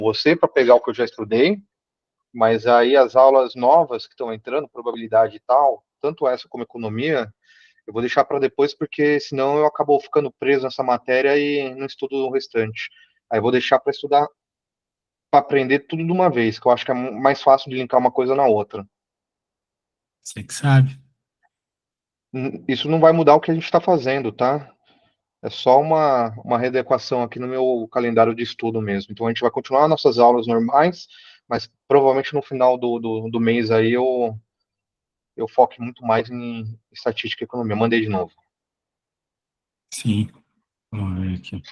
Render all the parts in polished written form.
você para pegar o que eu já estudei, mas aí as aulas novas que estão entrando, probabilidade e tal, tanto essa como economia, eu vou deixar para depois, porque senão eu acabo ficando preso nessa matéria e não estudo o restante. Aí eu vou deixar para estudar, para aprender tudo de uma vez, que eu acho que é mais fácil de linkar uma coisa na outra. Você que sabe. Isso não vai mudar o que a gente está fazendo, tá? É só uma readequação aqui no meu calendário de estudo mesmo. Então a gente vai continuar nossas aulas normais, mas provavelmente no final do mês aí eu foco muito mais em estatística e economia. Mandei de novo. Sim, vamos ver aqui.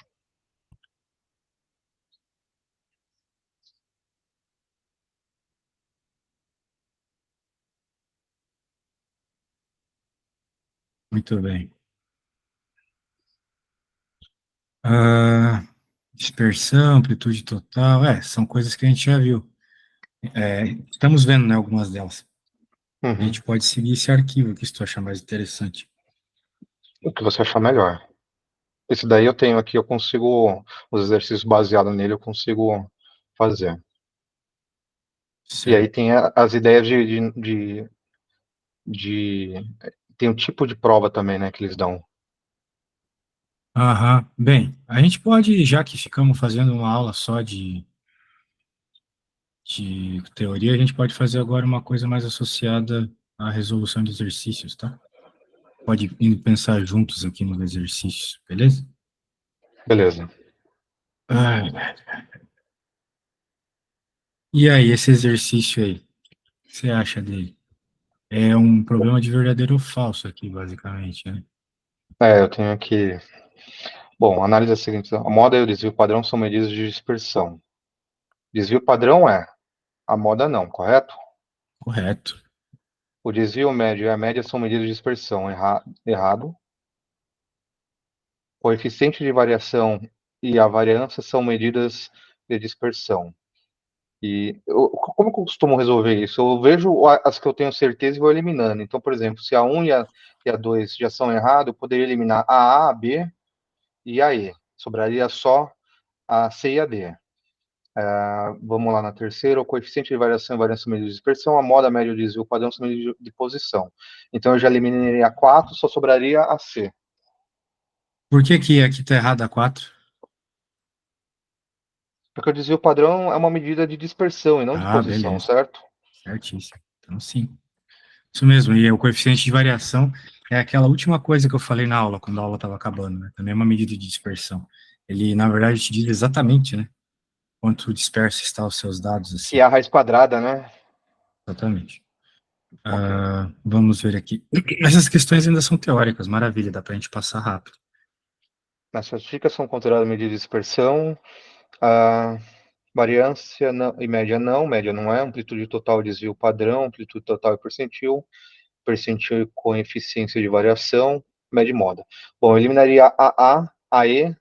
Muito bem. Ah, dispersão, amplitude total, são coisas que a gente já viu. Estamos vendo, né, algumas delas. A Uhum. gente pode seguir esse arquivo aqui, se tu achar mais interessante. O que você achar melhor. Esse daí eu tenho aqui, eu consigo, os exercícios baseados nele eu consigo fazer. E aí Certo. tem as ideias de tem um tipo de prova também, né, que eles dão. Aham. Bem, a gente pode, já que ficamos fazendo uma aula só de teoria, a gente pode fazer agora uma coisa mais associada à resolução de exercícios, tá? Pode ir pensar juntos aqui nos exercícios, beleza? Beleza. Ah, e aí, esse exercício aí, o que você acha dele? É um problema de verdadeiro ou falso aqui, basicamente, né? Eu tenho aqui. Bom, análise é a seguinte: a moda e o desvio padrão são medidas de dispersão. Desvio padrão é, a moda não, correto? Correto. O desvio médio e a média são medidas de dispersão, errado. O coeficiente de variação e a variância são medidas de dispersão. Como que eu costumo resolver isso? Eu vejo as que eu tenho certeza e vou eliminando. Então, por exemplo, se a 1 e a 2 já são erradas, eu poderia eliminar a B e a E. Sobraria só a C e a D. Vamos lá na terceira, o coeficiente de variação e variância medida de dispersão, a moda, a média, o desvio, o padrão são medidas de posição. Então eu já eliminaria a 4, só sobraria a C. Por que que aqui tá errado a 4? Porque o desvio padrão é uma medida de dispersão e não de Ah, posição, beleza. certo? Certíssimo. Então, sim. Isso mesmo. E o coeficiente de variação é aquela última coisa que eu falei na aula, quando a aula estava acabando, né? Também é uma medida de dispersão. Ele, na verdade, te diz exatamente, né? Quanto disperso está os seus dados, Que assim. é a raiz quadrada, né? Exatamente. Ok. Vamos ver aqui. Essas questões ainda são teóricas, maravilha, dá para a gente passar rápido. As estatísticas são consideradas medidas de dispersão. A variância e média não é. Amplitude total, desvio padrão, amplitude total e percentil. Percentil e coeficiência de variação, média e moda. Bom, eu eliminaria a E,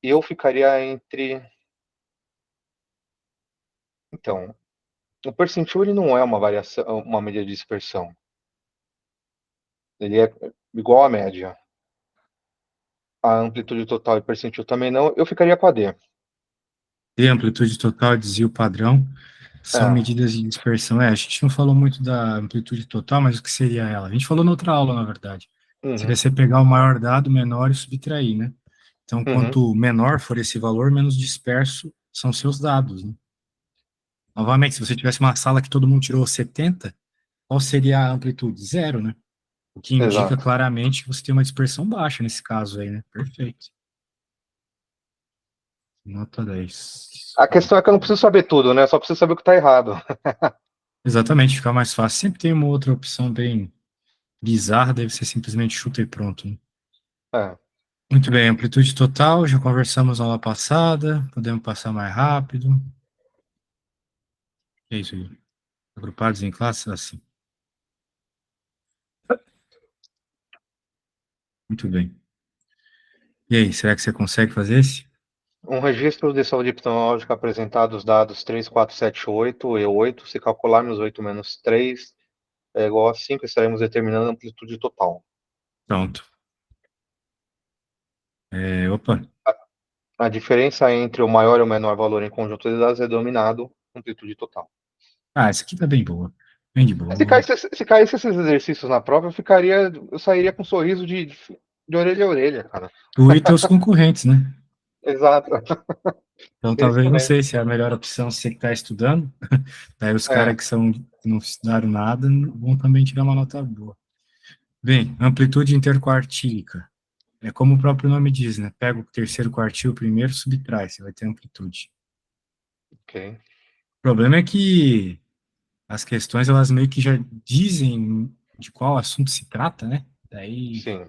e eu ficaria entre. Então, o percentil ele não é uma variação, uma medida de dispersão. Ele é igual à média. A amplitude total e percentil também não. Eu ficaria com a D. E amplitude total, desvio padrão, são É. medidas de dispersão. A gente não falou muito da amplitude total, mas o que seria ela? A gente falou na outra aula, na verdade. Seria Uhum, você pegar o maior dado, menor, e subtrair, né? Então, uhum, quanto menor for esse valor, menos disperso são seus dados, né? Novamente, se você tivesse uma sala que todo mundo tirou 70, qual seria a amplitude? Zero, né? O que indica exato. claramente que você tem uma dispersão baixa nesse caso aí, né? Perfeito. Nota 10. A questão é que eu não preciso saber tudo, né? Só preciso saber o que está errado. Exatamente, fica mais fácil. Sempre tem uma outra opção bem bizarra, deve ser simplesmente chuta e pronto, né? É. Muito bem, amplitude total, já conversamos na aula passada, podemos passar mais rápido. É isso aí. Agrupados em classes, assim. Muito bem. E aí, será que você consegue fazer esse? Um registro de saúde epidemiológica apresentado os dados 3, 4, 7, 8 e 8. Se calcularmos 8 menos 3 é igual a 5, estaremos determinando a amplitude total. Pronto. Opa. A diferença entre o maior e o menor valor em conjunto de dados é denominado amplitude total. Ah, essa aqui tá bem boa. Bem de Se boa. caísse, se caísse esses exercícios na prova, eu sairia com um sorriso de orelha a orelha, cara. Tu e teus concorrentes, né? Exato. Então Esse talvez, não também. sei se é a melhor opção se você que tá estudando. Daí os caras É, que não estudaram nada vão também tirar uma nota boa. Bem, amplitude interquartílica. É como o próprio nome diz, né? Pega o terceiro quartil, o primeiro, subtrai, você vai ter amplitude. ok. O problema é que as questões, elas meio que já dizem de qual assunto se trata, né? Daí Sim.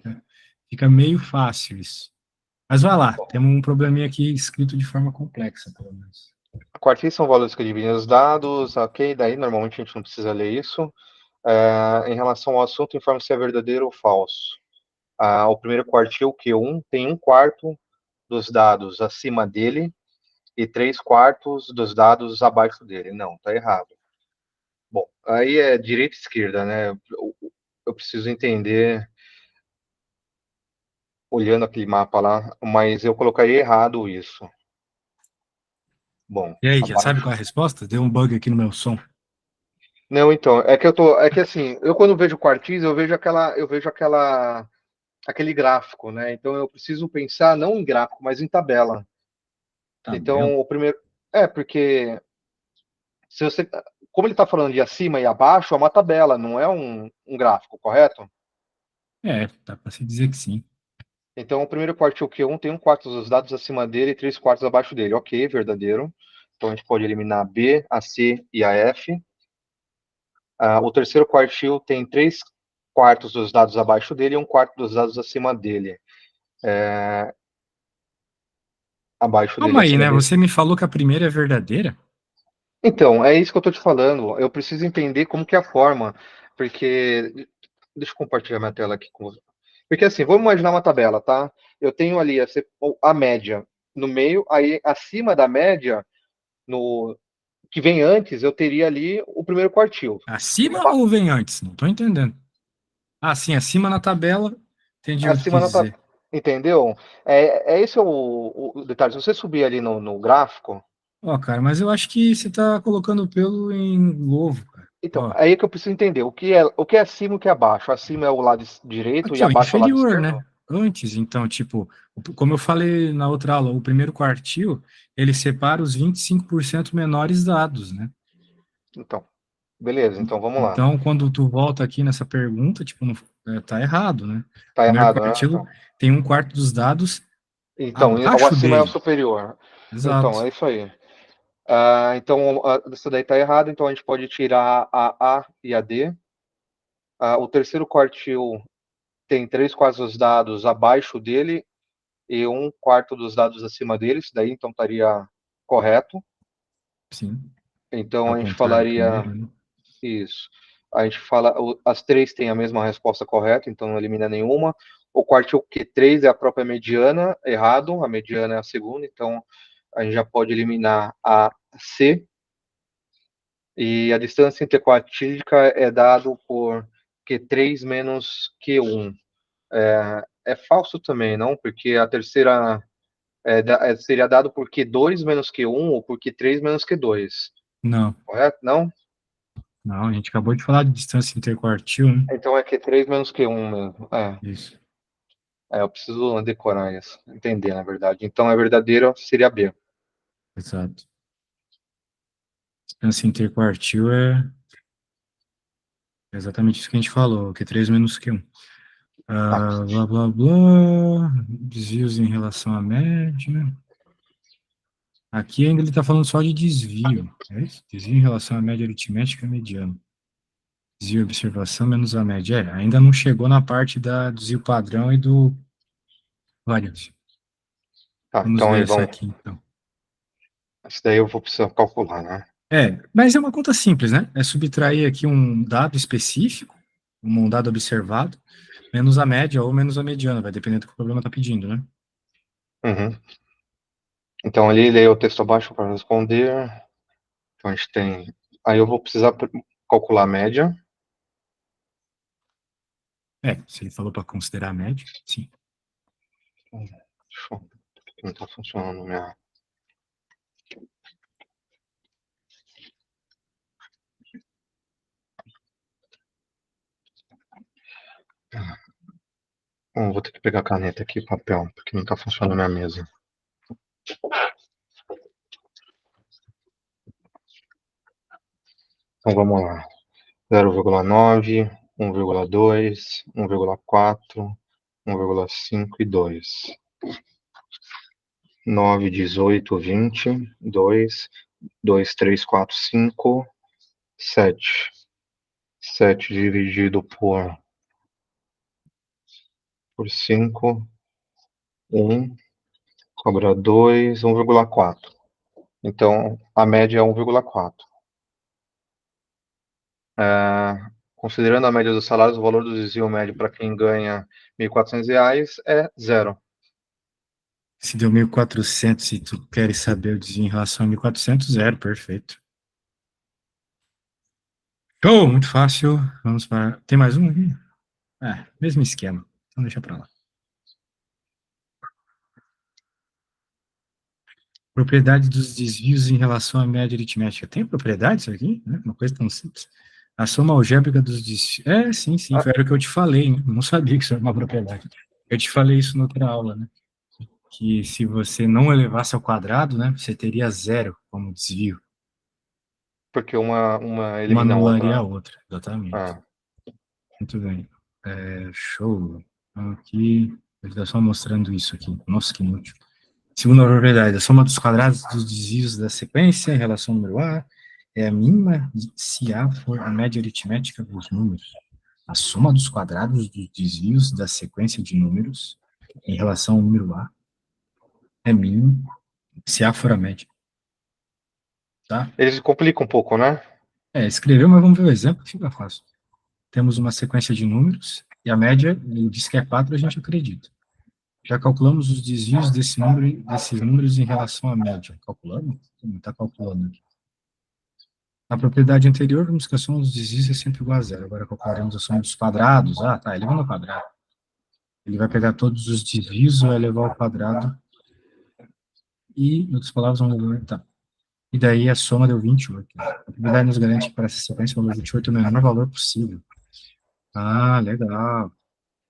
fica meio fácil isso. Mas vai lá, temos um probleminha aqui escrito de forma complexa, pelo menos. Quartis são valores que dividem os dados, ok? Daí normalmente a gente não precisa ler isso. Em relação ao assunto, informe se é verdadeiro ou falso. O primeiro quartil, Q1, tem um quarto dos dados acima dele e três quartos dos dados abaixo dele. Não, tá errado. Bom, aí é direita e esquerda, né? Eu preciso entender, olhando aquele mapa lá, mas eu colocaria errado isso. Bom, E aí, já sabe abaixo. qual é a resposta? Deu um bug aqui no meu som. Não, então, é que assim, eu quando vejo quartis, aquele gráfico, né? Então eu preciso pensar não em gráfico, mas em tabela. Tabela. Então, o primeiro porque se você como ele está falando de acima e abaixo, é uma tabela, não é um gráfico, correto? É, dá para se dizer que sim. Então, o primeiro quartil Q1 tem um quarto dos dados acima dele e três quartos abaixo dele. Ok, verdadeiro. Então, a gente pode eliminar a B, a C e a F. O terceiro quartil tem três quartos dos dados abaixo dele e um quarto dos dados acima dele. Abaixo dele, Calma aí, acima né? dele. Você me falou que a primeira é verdadeira? Então, é isso que eu estou te falando. Eu preciso entender como que é a forma, porque deixa eu compartilhar minha tela aqui com você. Porque assim, vamos imaginar uma tabela, tá? Eu tenho ali a média no meio, aí acima da média, no que vem antes, eu teria ali o primeiro quartil. E Acima ou vem antes? Não tô entendendo. Ah, sim, acima na tabela. Entendi o que acima quis na tabela. dizer. Entendeu? É esse o detalhe. Se você subir ali no gráfico, Ó, cara, mas eu acho que você tá colocando pelo em ovo, cara. então, Ó, aí é que eu preciso entender o que é acima e o que é abaixo. Acima é o lado direito e aqui, ó, abaixo é o lado inferior, esquerdo? né? Antes, então, tipo, como eu falei na outra aula, o primeiro quartil, ele separa os 25% menores dados, né? Então, beleza, então vamos lá. Então, quando tu volta aqui nessa pergunta, tipo, não, tá errado, né? O Tá primeiro errado, né? quartil tem um quarto dos dados Então, o abaixo acima é o dele. superior. Então, Exato. é isso aí. Então, isso daí tá errado, então a gente pode tirar a A e a D. O terceiro quartil tem três quartos dos dados abaixo dele e um quarto dos dados acima dele, isso daí então estaria correto. Sim. Então Ao a gente contrário do falaria primeiro, né? isso. A gente fala, as três têm a mesma resposta correta, então não elimina nenhuma. O quartil Q3 é a própria mediana, errado, a mediana é a segunda, então a gente já pode eliminar a C. E a distância interquartílica é dado por Q3 menos Q1. É falso também, não? Porque a terceira seria dado por Q2 menos Q1 ou por Q3 menos Q2. Não, Correto? Não? não, a gente acabou de falar de distância interquartil, né? Então é Q3 menos Q1 mesmo. Isso, Eu preciso decorar isso, entender, na verdade. Então, a verdadeira seria B. exato. Distância interquartil é exatamente isso que a gente falou, Q3 menos Q1. Ah, Blá, blá, blá, desvios em relação à média. Aqui ainda ele está falando só de desvio, é isso? Desvio em relação à média aritmética mediana. Desvio observação menos a média. É, ainda não chegou na parte da desvio padrão e do variância. Vamos então ver aí essa vamos. aqui, então. Isso daí eu vou precisar calcular, né? É, mas é uma conta simples, né? É subtrair aqui um dado específico, um dado observado, menos a média ou menos a mediana, vai depender do que o problema está pedindo, né? Uhum. Então, ali, leia o texto abaixo para responder. Então, a gente tem. Aí eu vou precisar calcular a média. É, se ele falou para considerar a média, sim. Show. Não está funcionando minha. Bom, vou ter que pegar a caneta aqui e papel, porque não está funcionando minha mesa. Então vamos lá. 0,9, 1,2, 1,4, 1,5 e 2. 9, 18, 20, 2, 2, 3, 4, 5, 7. 7 dividido por 5, 1, sobra 2, 1,4. Então, a média é 1,4. Considerando a média dos salários, o valor do desvio médio para quem ganha R$ 1.400 é zero. Se deu 1.400 e tu queres saber o desvio em relação a 1.400, zero, perfeito. Show, muito fácil. Vamos para... Tem mais um aqui? Mesmo esquema. Então deixa para lá. Propriedade dos desvios em relação à média aritmética. Tem propriedade isso aqui? Uma coisa tão simples. A soma algébrica dos desvios. Sim, era o que eu te falei, né? Eu não sabia que isso era uma propriedade. Eu te falei isso na outra aula, né? Que se você não elevasse ao quadrado, né, você teria zero como desvio. Porque uma Uma elimina a anularia a outra. outra, exatamente. Muito bem. Show. Aqui, ele está só mostrando isso aqui. Nossa, que inútil. Segunda propriedade, a soma dos quadrados dos desvios da sequência em relação ao número A é a mínima se A for a média aritmética dos números. A soma dos quadrados dos desvios da sequência de números em relação ao número A é mínima se A for a média. Tá? Eles complicam um pouco, né? Escreveu, mas vamos ver o exemplo que fica fácil. Temos uma sequência de números e a média, ele diz que é 4, a gente acredita. Já calculamos os desvios desses números em relação à média. Calculamos? Não está calculando aqui. Na propriedade anterior, vimos que a soma dos desvios é sempre igual a zero. Agora calcularemos a soma dos quadrados. Elevando ao quadrado. Ele vai pegar todos os desvios, vai elevar ao quadrado. E, em outras palavras, vamos aumentar. E daí a soma deu 28. A propriedade nos garante que para essa sequência o valor 28 é o menor valor possível. Legal.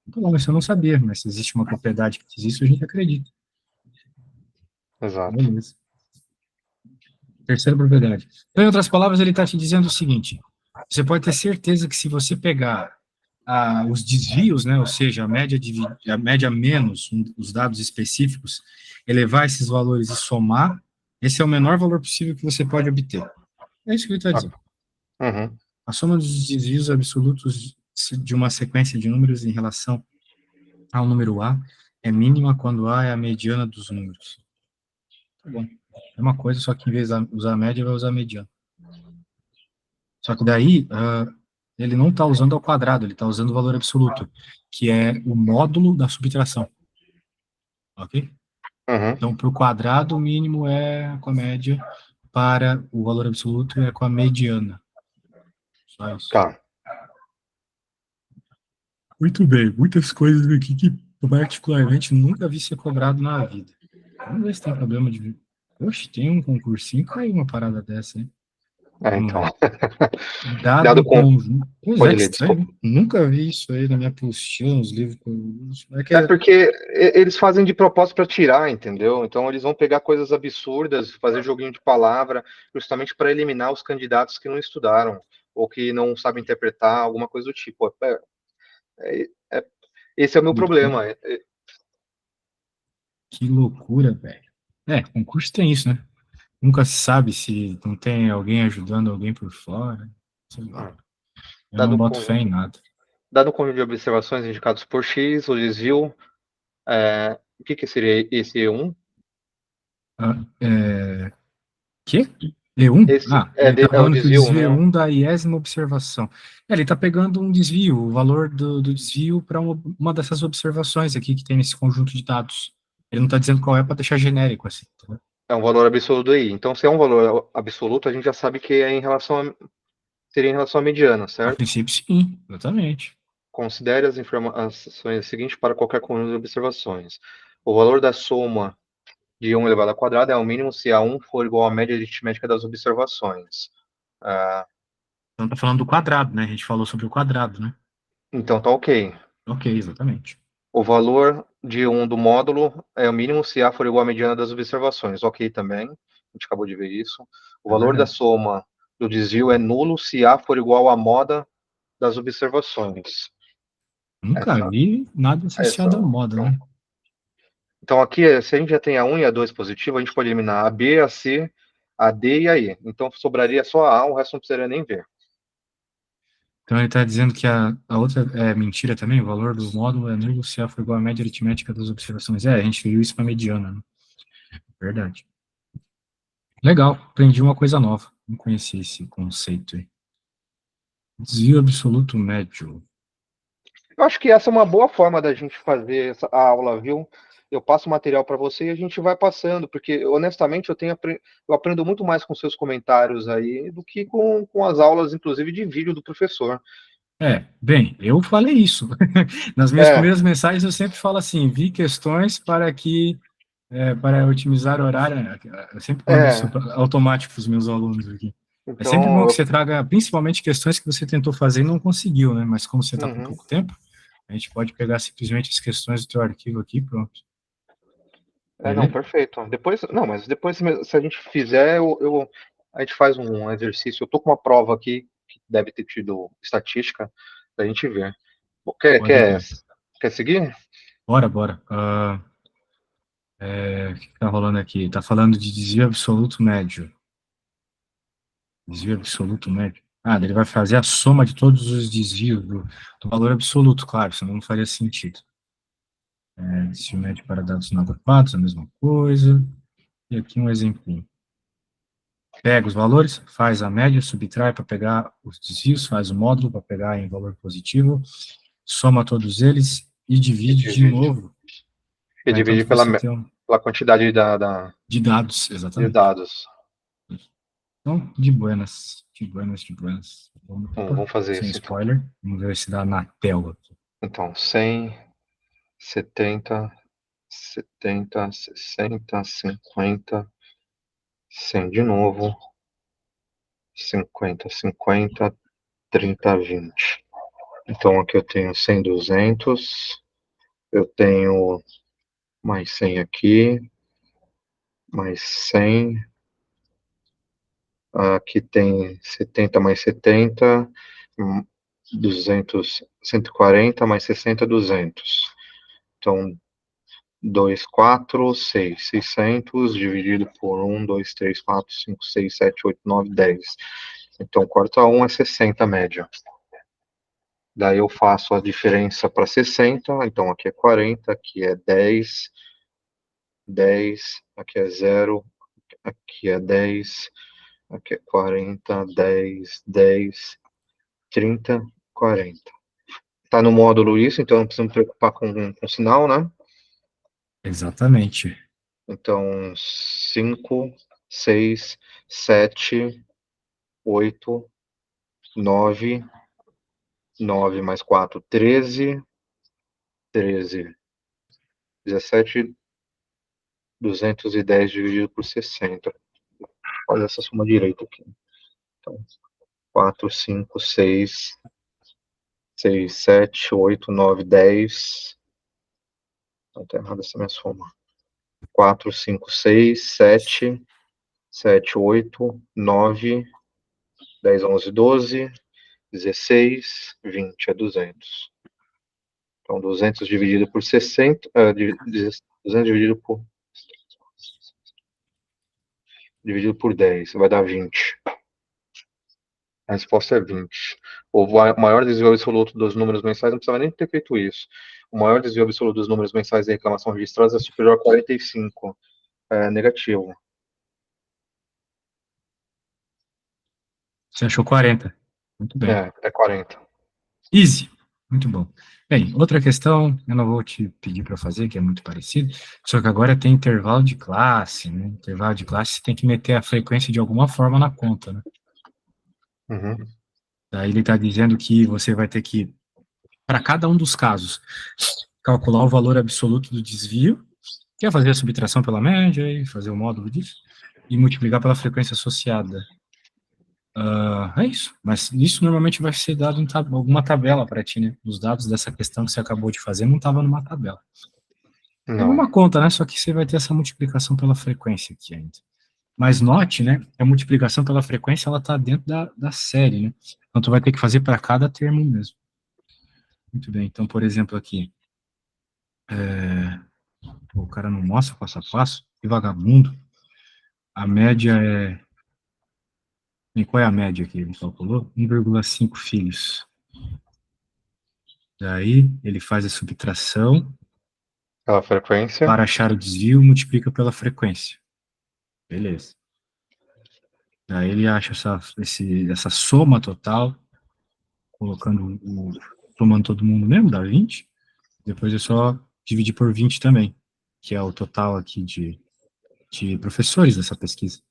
Muito bom, isso eu não sabia, mas se existe uma propriedade que diz isso, a gente acredita. Exato. Beleza. Terceira propriedade. Então, em outras palavras, ele está te dizendo o seguinte: você pode ter certeza que se você pegar os desvios, né, ou seja, a média menos os dados específicos, elevar esses valores e somar, esse é o menor valor possível que você pode obter. É isso que ele está dizendo. Uhum. A soma dos desvios absolutos de uma sequência de números em relação ao número A é mínima quando A é a mediana dos números. Tá bom. É uma coisa, só que em vez de usar a média, vai usar a mediana. Só que daí, ele não está usando ao quadrado, ele está usando o valor absoluto, que é o módulo da subtração. Ok? Uhum. Então, para o quadrado, o mínimo é com a média, para o valor absoluto é com a mediana. Só isso. Tá. Muito bem, muitas coisas aqui que, particularmente, nunca vi ser cobrado na vida. Vamos ver se tem problema de... Oxe, tem um concursinho, caiu uma parada dessa, hein? Então. Dado conjunto. Pois Pode que ler, estranho. desculpa. Nunca vi isso aí na minha apostila, nos livros que eu uso. É porque eles fazem de propósito para tirar, entendeu? Então eles vão pegar coisas absurdas, fazer joguinho de palavra, justamente para eliminar os candidatos que não estudaram ou que não sabem interpretar, alguma coisa do tipo. Esse é o meu problema. Que loucura, velho. Concurso tem isso, né? Nunca se sabe se não tem alguém ajudando alguém por fora. Sei lá. Eu não Dado boto fé em nada. Dado o conjunto de observações indicados por X, o desvio, o que seria esse E1? Que? E1? Esse Ele está é o falando que o desvio, desvio né? E1 da iésima observação. Ele está pegando um desvio, o valor do desvio para uma dessas observações aqui que tem nesse conjunto de dados. Ele não está dizendo qual é para deixar genérico assim. Tá? É um valor absoluto aí. Então, se é um valor absoluto, a gente já sabe que é seria em relação à mediana, A certo? princípio, sim, exatamente. Considere as informações seguintes para qualquer conjunto de observações. O valor da soma de 1 elevado ao quadrado é o mínimo se A1 for igual à média aritmética das observações. Então tá falando do quadrado, né? A gente falou sobre o quadrado, né? Então tá ok. Ok, exatamente. O valor de 1 do módulo é o mínimo se A for igual à mediana das observações. Ok também. A gente acabou de ver isso. O É valor da verdade. soma do desvio é nulo se A for igual à moda das observações. Nunca Essa, vi nada essa. associado à moda, Então, né? então aqui, se a gente já tem a 1 e a 2 positivo, a gente pode eliminar a B, a C, a D e a E. Então sobraria só a A, o resto não precisaria nem ver. Então ele está dizendo que a outra é mentira também, o valor do módulo é nulo se A for igual à média aritmética das observações. É, a gente viu isso para mediana, né? Verdade. Legal, aprendi uma coisa nova. Não conhecia esse conceito aí. Desvio absoluto médio. Eu acho que essa é uma boa forma da gente fazer a aula, viu? Eu passo o material para você e a gente vai passando, porque honestamente eu aprendo muito mais com seus comentários aí do que com as aulas, inclusive de vídeo do professor. É, bem, eu falei isso. Nas minhas É, primeiras mensagens eu sempre falo assim, vi questões para otimizar o horário, né? Eu sempre mando isso é. automático para os meus alunos aqui. É sempre bom Então, que você traga, principalmente questões que você tentou fazer e não conseguiu, né? Mas como você está com uhum. pouco tempo, a gente pode pegar simplesmente as questões do teu arquivo aqui, pronto. Não, Beleza? perfeito. Depois, não, mas depois, se a gente fizer, a gente faz um exercício. Eu tô com uma prova aqui que deve ter tido estatística, da gente ver. Quer, Pode quer, crer. quer seguir? Bora, bora. O que está rolando aqui? Está falando de desvio absoluto médio. Desvio absoluto médio. Ah, ele vai fazer a soma de todos os desvios do valor absoluto, claro, senão não faria sentido. Desvio médio para dados não agrupados, a mesma coisa. E aqui um exemplinho. Pega os valores, faz a média, subtrai para pegar os desvios, faz o módulo para pegar em valor positivo, soma todos eles e E divide de divide. novo, E para então divide você ter pela quantidade de dados, de exatamente. dados. Então, de buenas, de buenas, de buenas. Bom, Opa, vamos fazer sem isso então. spoiler, vamos ver se dá na tela. Então, 100, 70, 70, 60, 50, 100 de novo, 50, 50, 30, 20. Então, aqui eu tenho 100, 200, eu tenho mais 100 aqui, mais 100, aqui tem 70 mais 70, 200, 140 mais 60, 200. Então, 2, 4, 6, 600 dividido por 1, 2, 3, 4, 5, 6, 7, 8, 9, 10. Então, corta 1 é 60 média. Daí eu faço a diferença para 60, então aqui é 40, aqui é 10, 10, aqui é 0, aqui é 10, aqui é 40, 10, 10, 30, 40. Tá no módulo isso, então não precisa me preocupar com sinal, né? Exatamente. Então, 5, 6, 7, 8, 9, 9 mais 4, 13, 13, 17, 210 dividido por 60. Faz essa soma direita aqui. Então, 4, 5, 6, 6, 7, 8, 9, 10. Não, tá errada essa minha soma. 4, 5, 6, 7, 7, 8, 9, 10, 11, 12, 16, 20 é 200. Então, 200 dividido por 60, 200 dividido por 10, vai dar 20. A resposta é 20. O maior desvio absoluto dos números mensais, não precisava nem ter feito isso. O maior desvio absoluto dos números mensais de reclamação registrados é superior a 45. É negativo. Você achou 40. Muito bem. É 40. Easy. Muito bom. Bem, outra questão, eu não vou te pedir para fazer, que é muito parecido, só que agora tem intervalo de classe, né? Intervalo de classe, você tem que meter a frequência de alguma forma na conta, né? Uhum. Daí ele está dizendo que você vai ter que, para cada um dos casos, calcular o valor absoluto do desvio Quer fazer a subtração pela média e fazer o módulo disso? E multiplicar pela frequência associada. É isso. Mas isso normalmente vai ser dado em alguma tabela para ti, né? Os dados dessa questão que você acabou de fazer não estavam numa tabela. É Não. uma conta, né? Só que você vai ter essa multiplicação pela frequência aqui ainda. Mas note, né? Que a multiplicação pela frequência, ela está dentro da série, né? Então, tu vai ter que fazer para cada termo mesmo. Muito bem. Então, por exemplo, aqui. O cara não mostra passo a passo. Que vagabundo. A média é... E qual é a média que ele calculou? 1,5 filhos. Daí, ele faz a subtração Pela frequência. para achar o desvio, multiplica pela frequência. Beleza. Daí ele acha essa soma total, somando todo mundo mesmo, dá 20. Depois é só dividir por 20 também, que é o total aqui de professores dessa pesquisa.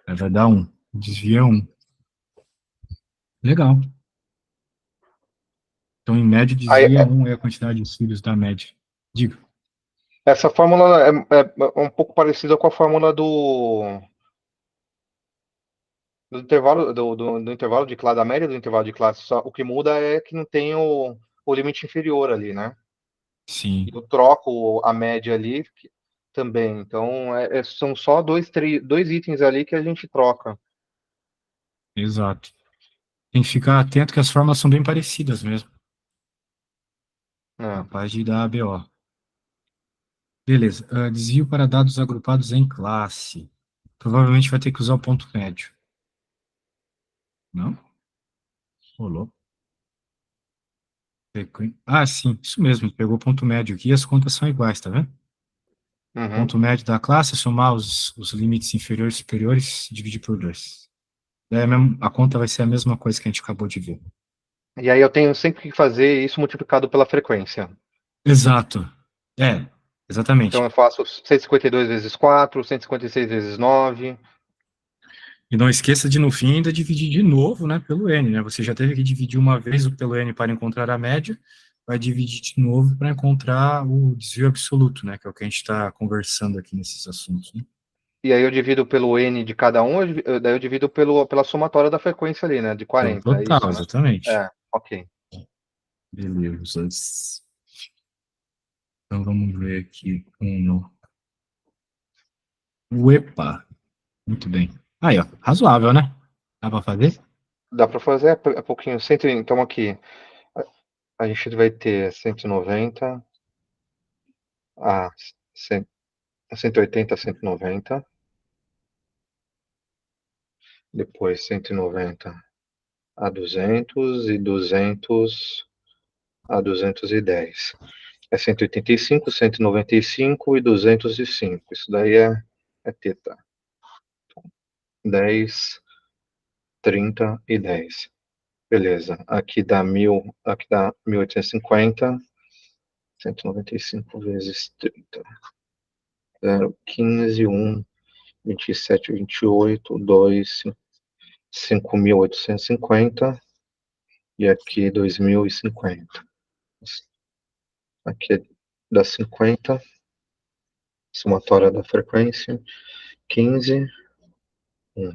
Aí vai dar 1. Desvia 1. Legal. Então, em média, Aí, desvia 1 é a quantidade de filhos da média. Diga. essa fórmula é um pouco parecida com a fórmula do intervalo do intervalo de classe, da média do intervalo de classe. Só, o que muda é que não tem o limite inferior ali, né? Sim, Eu troco a média ali também. Então, são só dois itens ali que a gente troca. exato. Tem que ficar atento que as formas são bem parecidas mesmo. Né? Capaz de dar ABO. Beleza. Desvio para dados agrupados em classe. Provavelmente vai ter que usar o ponto médio. Não? Rolou. Ah, sim, isso mesmo. Pegou o ponto médio aqui e as contas são iguais, tá vendo? Uhum. Ponto médio da classe, somar os limites inferiores e superiores, dividir por 2. Daí a conta vai ser a mesma coisa que a gente acabou de ver. E aí eu tenho sempre que fazer isso multiplicado pela frequência. Exato. É, Então exatamente. eu faço 152 vezes 4, 156 vezes 9. E não esqueça de, no fim, ainda dividir de novo, né, pelo n, né? Você já teve que dividir uma vez pelo n para encontrar a média, vai dividir de novo para encontrar o desvio absoluto, né, que é o que a gente está conversando aqui nesses assuntos, né? E aí eu divido pelo n de cada um, daí eu divido pela somatória da frequência ali, né? De Pelo 40, é total, isso, né? exatamente. É, ok. Beleza. Então vamos ver aqui. Uepa, muito bem. Aí, ó, razoável, né? Dá para fazer? Dá para fazer pouquinho. Então aqui, a gente vai ter 190 a 100, 180 a 190. Depois 190 a 200 e 200 a 210. É 185, 195 e 205. Isso daí é teta. 10, 30 e 10. Beleza. Aqui dá 1850. 195 vezes 30. 0, 15, 1, 27, 28, 2, 5.850. E aqui 2050. Aqui dá 50. Somatória da frequência. 15, 1,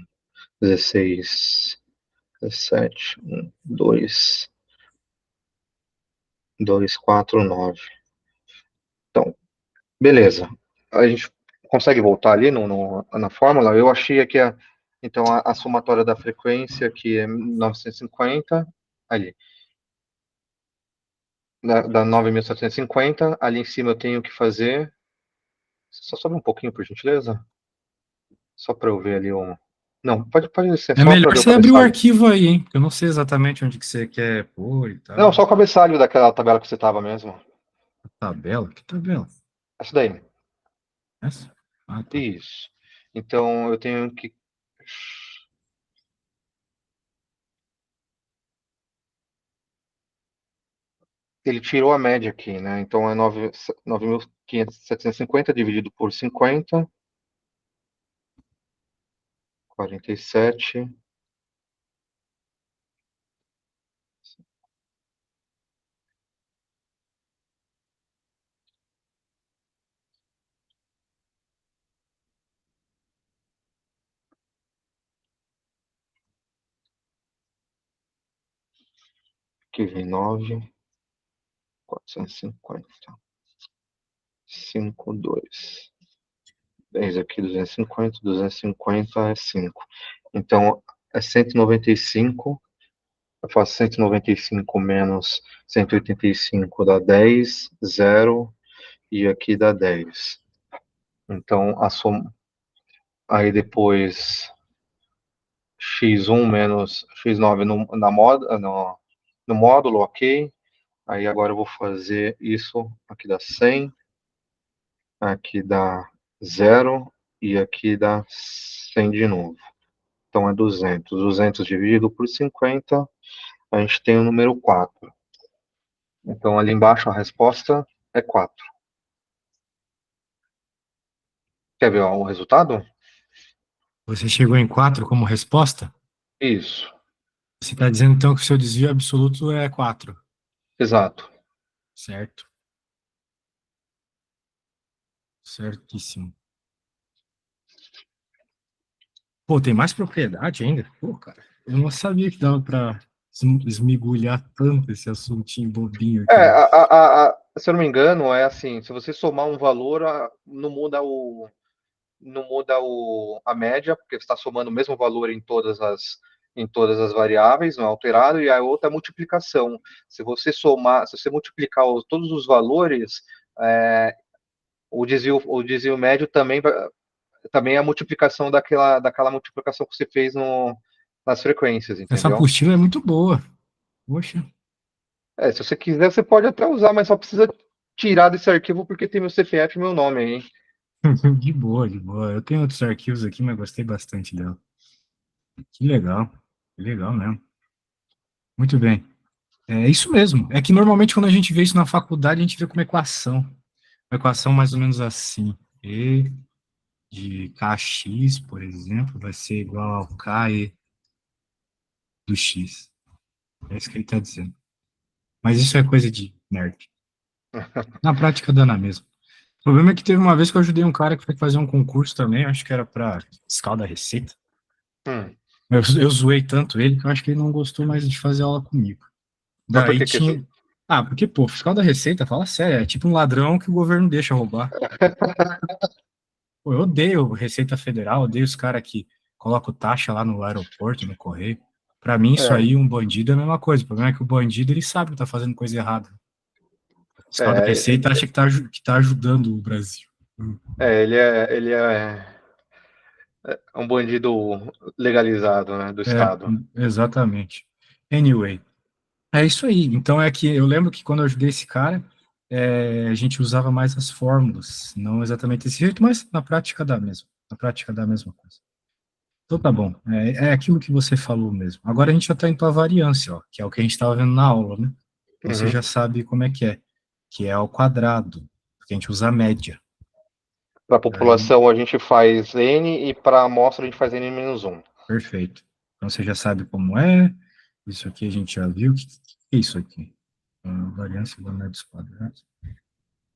16, 17, 1, 2, 2, 4, 9. Então, beleza. A gente consegue voltar ali na fórmula? Eu achei aqui então a somatória da frequência, que é 950, ali, dá 9.750. Ali em cima eu tenho que fazer. Só sobe um pouquinho, por gentileza? Só para eu ver ali um. Não, pode ser, É só melhor para ver o você abrir o cabeçalho. arquivo aí, hein? Eu não sei exatamente onde que você quer pôr e Não, tal. só o cabeçalho daquela tabela que você estava mesmo. Tabela? Que tabela? Essa daí. Essa? Ah, tá. Isso. Então eu tenho que. Ele tirou a média aqui, né? Então é 9.750 dividido por 50, 47. Aqui vem 9, 450. 5, 2. 10 aqui, 250 é 5. Então, é 195. Eu faço 195 menos 185 dá 10, 0, e aqui dá 10. Então, a soma. Aí depois, x1 menos x9 no módulo, ok. Aí agora eu vou fazer isso. Aqui dá 100. Aqui dá 0. E aqui dá 100 de novo. Então é 200. 200 dividido por 50, a gente tem o número 4. Então ali embaixo a resposta é 4. Quer ver ó, o resultado? Você chegou em 4 como resposta? Isso, Você está dizendo, então, que o seu desvio absoluto é 4, exato. certo? Certíssimo. Pô, tem mais propriedade ainda? Pô, cara, eu não sabia que dava para esmigulhar tanto esse assuntinho bobinho aqui, né? Se eu não me engano, é assim, se você somar um valor, não muda a média, porque você está somando o mesmo valor em todas as variáveis, não é alterado, e a outra é a multiplicação. Se você multiplicar todos os valores, é, o desvio médio também é a multiplicação daquela multiplicação que você fez nas frequências, Essa entendeu? apostila é muito boa. Poxa, Se você quiser, você pode até usar, mas só precisa tirar desse arquivo porque tem meu CPF e meu nome aí, hein? de boa, de boa. Eu tenho outros arquivos aqui, mas gostei bastante dela. Que legal mesmo. Muito bem. É isso mesmo. É que normalmente quando a gente vê isso na faculdade, a gente vê como equação. Uma equação mais ou menos assim. E de kx, por exemplo, vai ser igual ao ke do x. É isso que ele está dizendo. Mas isso é coisa de nerd. Na prática dá na mesma. O problema é que teve uma vez que eu ajudei um cara que foi fazer um concurso também, acho que era para fiscal da Receita. Hum. Eu zoei tanto ele que eu acho que ele não gostou mais de fazer aula comigo. Mas por Daí que que isso? tinha. Ah, porque, pô, fiscal da Receita, fala sério, é tipo um ladrão que o governo deixa roubar. Pô, eu odeio Receita Federal, odeio os caras que colocam taxa lá no aeroporto, no correio. Pra mim, isso É, aí, um bandido é a mesma coisa. O problema é que o bandido, ele sabe que tá fazendo coisa errada. O fiscal da é, Receita acha que tá ajudando o Brasil. ele é um bandido legalizado, né, do É, Estado. exatamente. Anyway, é isso aí. Então é que eu lembro que quando eu ajudei esse cara, a gente usava mais as fórmulas, não exatamente desse jeito, mas na prática dá mesmo. Na prática dá a mesma coisa. Então tá bom. É aquilo que você falou mesmo. Agora a gente já está indo para a variância, ó, que é o que a gente estava vendo na aula, né? Você Uhum. já sabe como é, que é ao quadrado, porque a gente usa a média. Para a Aí, população a gente faz N e para a amostra a gente faz N-1. perfeito. Então você já sabe como é. Isso aqui a gente já viu. O que é isso aqui? Variância da média dos quadrados.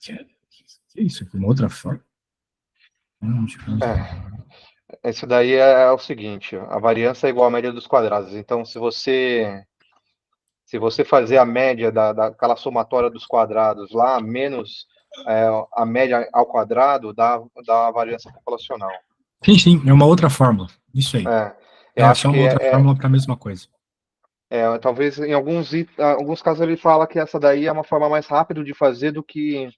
Que é isso aqui? Uma outra forma? Isso daí é o seguinte, a variância é igual à média dos quadrados. Então, se você fazer a média daquela somatória dos quadrados lá, menos a média ao quadrado, dá a variância populacional. Sim, sim, é uma outra fórmula. Isso aí. É, eu É acho só que uma outra fórmula para a mesma coisa. talvez em alguns casos ele fala que essa daí é uma forma mais rápida de fazer do que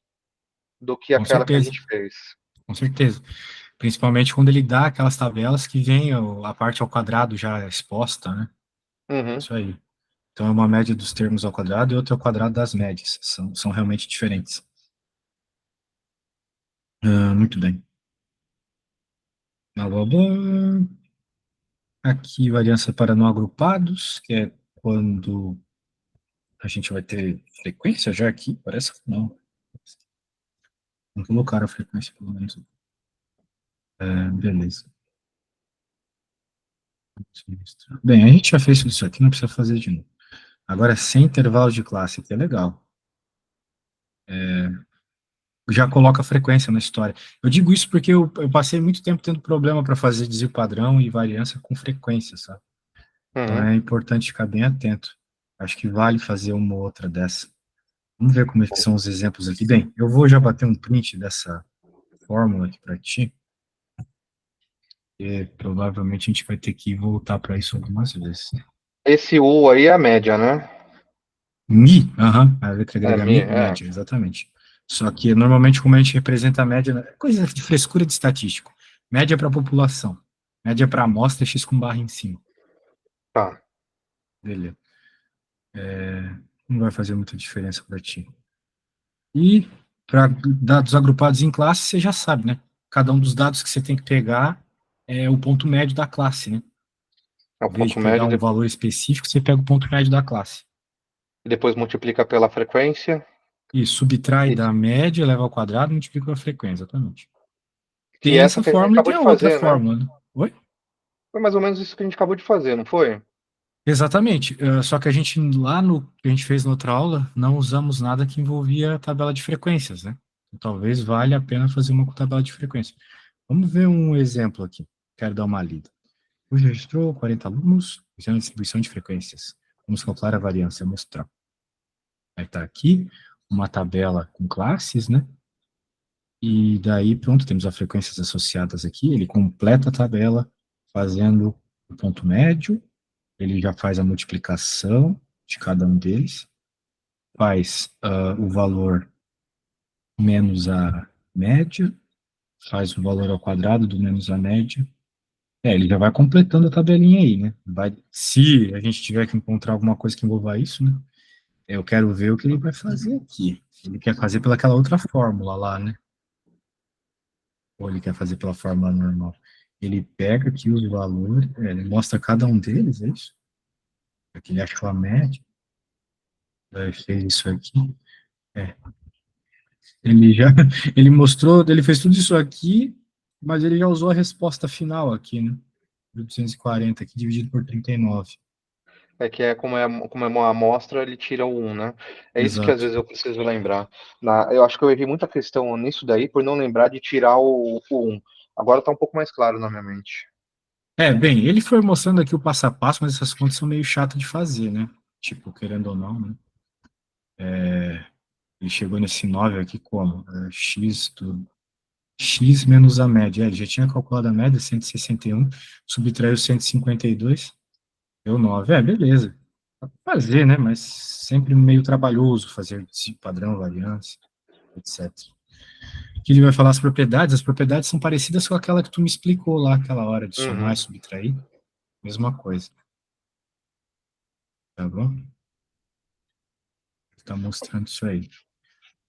Com aquela que a certeza, gente fez. com certeza. Principalmente quando ele dá aquelas tabelas que vem a parte ao quadrado já exposta, né? Uhum. Isso aí. Então é uma média dos termos ao quadrado e outra ao quadrado das médias. São realmente diferentes. Muito bem. Blá, blá, blá. Aqui, variância para não agrupados, que é quando a gente vai ter frequência já aqui, parece que não. Não colocaram a frequência, pelo menos. Beleza. Bem, a gente já fez tudo isso aqui, não precisa fazer de novo. Agora, sem intervalo de classe, que é legal. Já coloca a frequência na história. Eu digo isso porque eu passei muito tempo tendo problema para fazer desvio padrão e variância com frequência, sabe? Então Uhum. é importante ficar bem atento. Acho que vale fazer uma ou outra dessa. Vamos ver como é que são os exemplos aqui. Bem, eu vou já bater um print dessa fórmula aqui para ti, e provavelmente a gente vai ter que voltar para isso algumas vezes. Esse U aí é a média, né? Mi, aham, a letra É grega mi, mi, é. média, exatamente. Só que normalmente como a gente representa a média, coisa de frescura de estatístico. Média para a população, média para a amostra, x com barra em cima. Tá. Beleza. Não vai fazer muita diferença para ti. E para dados agrupados em classe, você já sabe, né? Cada um dos dados que você tem que pegar é o ponto médio da classe, né? É o Em vez de ponto pegar médio, um valor específico, você pega o ponto médio da classe. depois multiplica pela frequência. E subtrai E, da média, eleva ao quadrado, multiplica com a frequência, exatamente. que Tem é essa essa que a gente fórmula e acabou tem de a outra fazer, né? fórmula, né? Oi? Foi mais ou menos isso que a gente acabou de fazer, não foi? Exatamente. Só que a gente, lá no que a gente fez na outra aula, não usamos nada que envolvia tabela de frequências, né? Então, talvez valha a pena fazer uma com tabela de frequência. Vamos ver um exemplo aqui. Quero dar uma lida. Hoje registrou 40 alunos, fazendo distribuição de frequências. Vamos calcular a variância amostral. Vai estar aqui uma tabela com classes, né? E daí, pronto, temos as frequências associadas aqui. Ele completa a tabela fazendo o ponto médio, ele já faz a multiplicação de cada um deles, faz o valor menos a média, faz o valor ao quadrado do menos a média. Ele já vai completando a tabelinha aí, né? Se a gente tiver que encontrar alguma coisa que envolva isso, né? Eu quero ver o que ele vai fazer aqui. Ele quer fazer pelaquela outra fórmula lá, né? Ou ele quer fazer pela fórmula normal? Ele pega aqui os valores, ele mostra cada um deles, é isso? Aqui ele achou a média, ele fez isso aqui. É, ele já, ele mostrou, ele fez tudo isso aqui, mas ele já usou a resposta final aqui, né? 840 aqui dividido por 39. É que como é uma amostra, ele tira o 1, né? É isso que às Exato. vezes eu preciso lembrar. Eu acho que eu errei muita questão nisso daí por não lembrar de tirar o 1. Agora tá um pouco mais claro na minha mente. Bem, ele foi mostrando aqui o passo a passo, mas essas contas são meio chatas de fazer, né? Tipo, querendo ou não, né? Ele chegou nesse 9 aqui como? X menos a média. Ele já tinha calculado a média, 161, subtraiu 152, deu 9. Beleza. Dá pra fazer, né? Mas sempre meio trabalhoso fazer esse padrão, variância, etc. Aqui ele vai falar as propriedades são parecidas com aquela que tu me explicou lá, aquela hora de somar e Uhum. subtrair, mesma coisa, tá bom? Tá mostrando isso aí.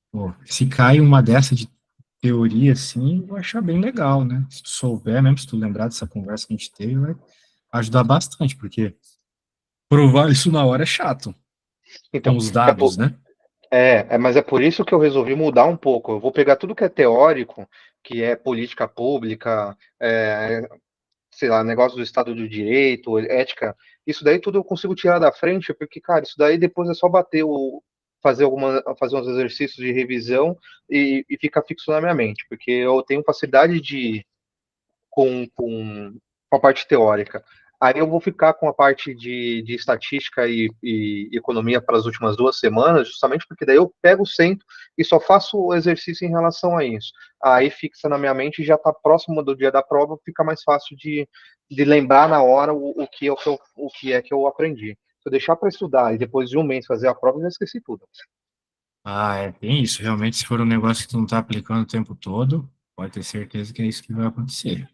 Pô, se cai uma dessa de teoria, assim, eu vou achar bem legal, né? Se tu souber, mesmo se tu lembrar dessa conversa que a gente teve, vai ajudar bastante, porque provar isso na hora é chato, com Então, os dados, né? mas é por isso que eu resolvi mudar um pouco. Eu vou pegar tudo que é teórico, que é política pública, sei lá, negócio do Estado do Direito, ética, isso daí tudo eu consigo tirar da frente, porque, cara, isso daí depois é só fazer uns exercícios de revisão e fica fixo na minha mente, porque eu tenho facilidade com a parte teórica. Aí eu vou ficar com a parte de estatística e economia para as últimas 2 semanas, justamente porque daí eu pego, sento e só faço o exercício em relação a isso. Aí fixa na minha mente e já está próximo do dia da prova, fica mais fácil de lembrar na hora o que é que eu aprendi. Se eu deixar para estudar e depois de um mês fazer a prova, eu já esqueci tudo. Tem isso. Realmente, se for um negócio que tu não tá aplicando o tempo todo, pode ter certeza que é isso que vai acontecer.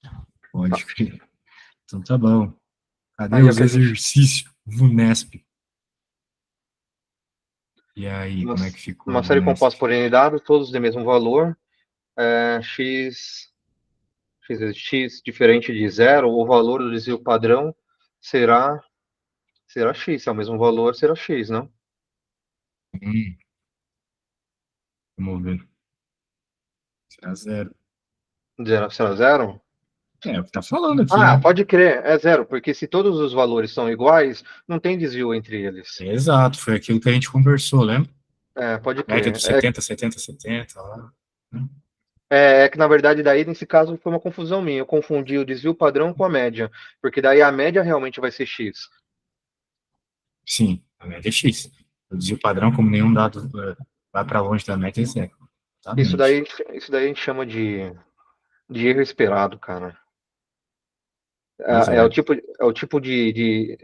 Tá. Pode crer. Então tá bom. Cadê Aí é o os que a gente. exercícios? VUNESP. E aí, Uma, como é que ficou a uma série composta VUNESP? por n dados, todos de mesmo valor, x x vezes x diferente de zero, o valor do desvio padrão será, será x. Se é o mesmo valor, será x, não? Hum, vamos ver. Será zero. Zero, será zero? É o que tá falando aqui, Ah, né? pode crer, é zero, porque se todos os valores são iguais, não tem desvio entre eles. Exato, foi aquilo que a gente conversou, lembra? Pode Média do crer. 70, 70, 70, lá. Né? É que, na verdade, daí, nesse caso, foi uma confusão minha. Eu confundi o desvio padrão com a média, porque daí a média realmente vai ser x. Sim. A média é X. O desvio padrão, como nenhum dado vai para longe da média, é zero. Isso Exatamente. daí, isso daí a gente chama de erro esperado, cara. Pois É é. o tipo de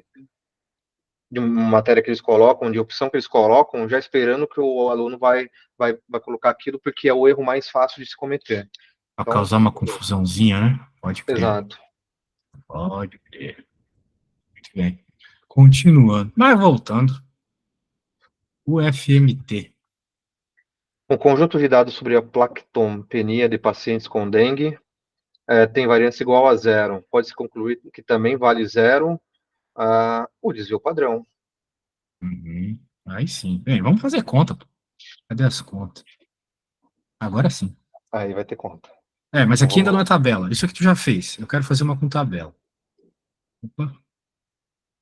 matéria que eles colocam, de opção que eles colocam, já esperando que o aluno vai colocar aquilo porque é o erro mais fácil de se cometer. Para Então, causar uma confusãozinha, né? Pode crer. exato. Pode crer. Muito bem. Continuando. Mas voltando. O FMT. Um conjunto de dados sobre a plaquetopenia de pacientes com dengue tem variância igual a zero. Pode-se concluir que também vale zero o desvio padrão. Uhum. Aí sim. Bem, vamos fazer conta, pô. Cadê as contas? Agora sim. Aí vai ter conta. É, mas Então aqui vamos ainda não lá. é tabela. Isso aqui tu já fez. Eu quero fazer uma com tabela. Opa.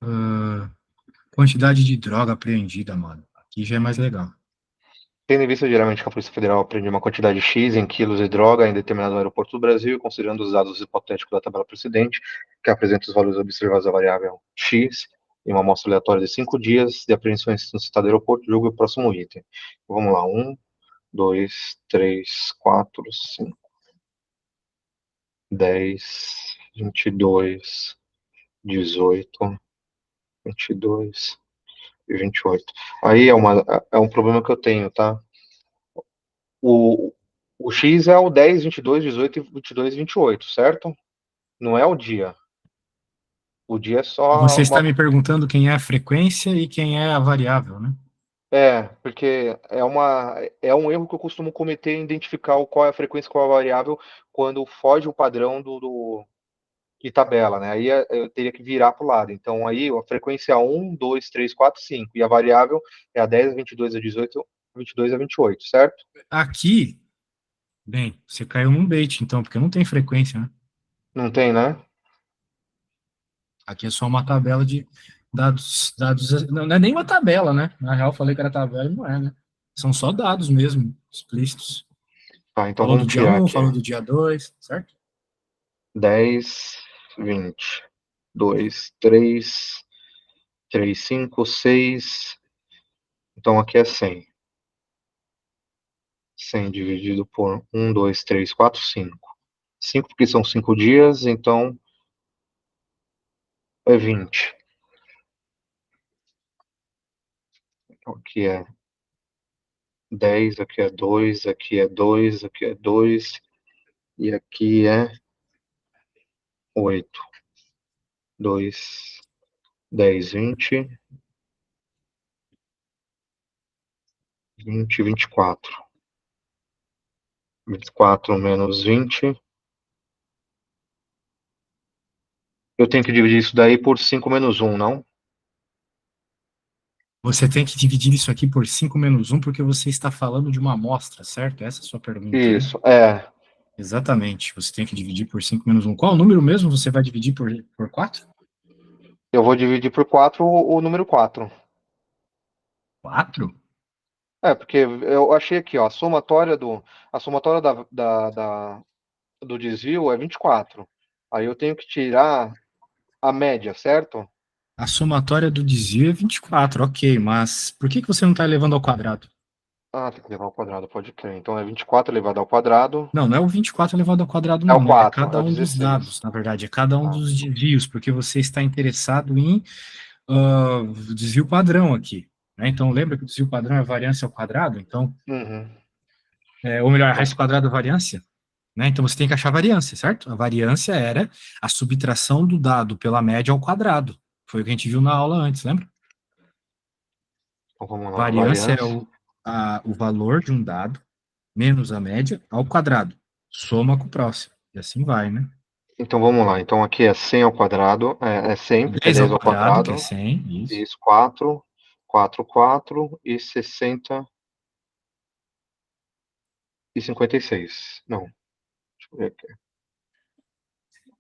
Ah, quantidade de droga apreendida, mano. Aqui já é mais legal. Tendo em vista geralmente que a Polícia Federal apreende uma quantidade X em quilos de droga em determinado aeroporto do Brasil, considerando os dados hipotéticos da tabela precedente, que apresenta os valores observados da variável X, em uma amostra aleatória de 5 dias de apreensões no citado aeroporto, julgue o próximo item. Então, vamos lá, 1, 2, 3, 4, 5, 10, 22, 18, 22 e 28. Aí é um problema que eu tenho, tá? O, o X é o 10, 22, 18, 22 e 28, certo? Não é o dia. O dia é só Você está uma. me perguntando quem é a frequência e quem é a variável, né? Porque é um erro que eu costumo cometer em identificar qual é a frequência, qual é a variável, quando foge o padrão de tabela, né? Aí eu teria que virar para o lado. Então, aí a frequência é 1, 2, 3, 4, 5. E a variável é a 10, a 22, a 18, 22 a 28, certo? Aqui, bem, você caiu num bait, então, porque não tem frequência, né? Não tem, né? Aqui é só uma tabela de dados, não é nem uma tabela, né? Na real, eu falei que era tabela e não é, né? São só dados mesmo, explícitos. Tá, então Falou do vamos dia tirar 1, aqui. falou do dia 2, certo? 10, 20, 2, 3, 3, 5, 6. Então aqui é 100. 100 dividido por 1, 2, 3, 4, 5. 5 porque são 5 dias, então é 20. Então aqui é 10, aqui é 2, aqui é 2, aqui é 2 e aqui é 8. 2, 10, 20, 20, 24. 24 menos 20. Eu tenho que dividir isso daí por 5 menos 1, não? Você tem que dividir isso aqui por 5 menos um, porque você está falando de uma amostra, certo? Essa é a sua pergunta, né? Isso, é. Exatamente. Você tem que dividir por 5 menos um. Qual número mesmo você vai dividir por 4? Eu vou dividir por 4 o número 4. 4? Porque eu achei aqui, ó, a somatória do desvio é 24. Aí eu tenho que tirar a média, certo? A somatória do desvio é 24, ok, mas por que você não está elevando ao quadrado? Ah, tem que levar ao quadrado, pode crer. Então é 24 elevado ao quadrado. Não, não é o 24 elevado ao quadrado, É o não, né? É 4, é cada o um dos 16. dados, na verdade, é cada um Ah, dos desvios, porque você está interessado em desvio padrão aqui, né? Então, lembra que o desvio padrão é variância ao quadrado? Então, uhum. ou melhor, a Então, raiz quadrada da variância, né? Então, você tem que achar a variância, certo? A variância era a subtração do dado pela média ao quadrado. Foi o que a gente viu na aula antes, lembra? então vamos lá, Variância é variância. o valor de um dado menos a média ao quadrado. Soma com o próximo. E assim vai, né? Então vamos lá. Então aqui é 100 ao quadrado, é 100, porque é 10 ao 10 ao quadrado, que é quadrado. 100, isso. Isso, 4, 4, 4 e 60 e 56. Não, deixa eu ver aqui.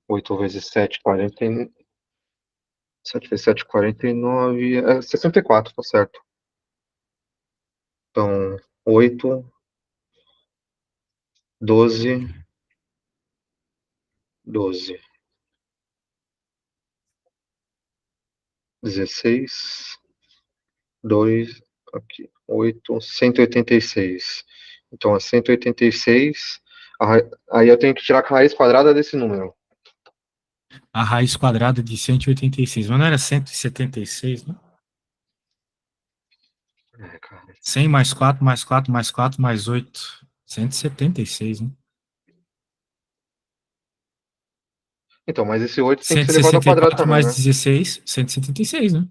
8 vezes 7, 40. 7 vezes 7, 49. 64, tá certo. Então, 8, 12, 12, 16, 2, aqui, 8, 186. Então, é 186. Aí eu tenho que tirar a raiz quadrada desse número. A raiz quadrada de 186, mas não era 176, né? É, cara. 100 mais 4 mais 4 mais 4 mais 8. 176, né? Então, mas esse 8 tem que Cento e ser elevado ao sessenta e quadrado quatro também, mais né? 16, 176, né?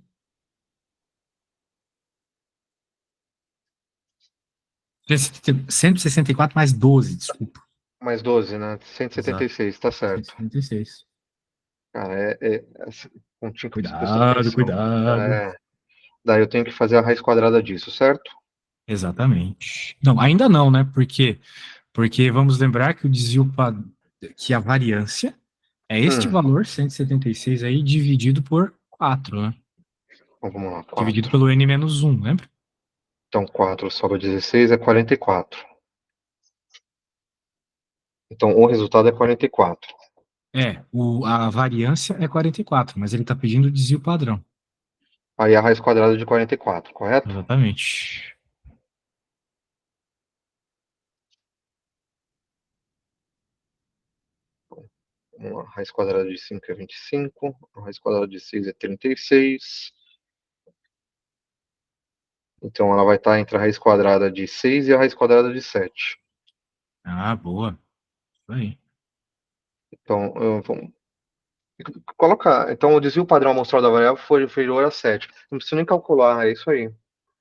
164 mais 12, desculpa. Mais 12, né? Exato. 176, tá certo. 176. Cara, essa continha que eu preciso prestar Cuidado, atenção. cuidado. É, daí eu tenho que fazer a raiz quadrada disso, certo? Exatamente. Não, ainda não, né? Porque vamos lembrar que o que a variância é este Hum, valor, 176 aí, dividido por 4, né? então vamos lá, Dividido 4. pelo n menos 1, lembra? Então, 4 sobra 16 é 44. Então, o resultado é 44. A variância é 44, mas ele está pedindo o desvio padrão. Aí a raiz quadrada de 44, correto? Exatamente. Vamos lá, a raiz quadrada de 5 é 25, a raiz quadrada de 6 é 36. Então, ela vai estar entre a raiz quadrada de 6 e a raiz quadrada de 7. Ah, boa. Isso aí. Então, vamos colocar. Então, o desvio padrão amostral da variável foi inferior a 7. Não preciso nem calcular, é isso aí.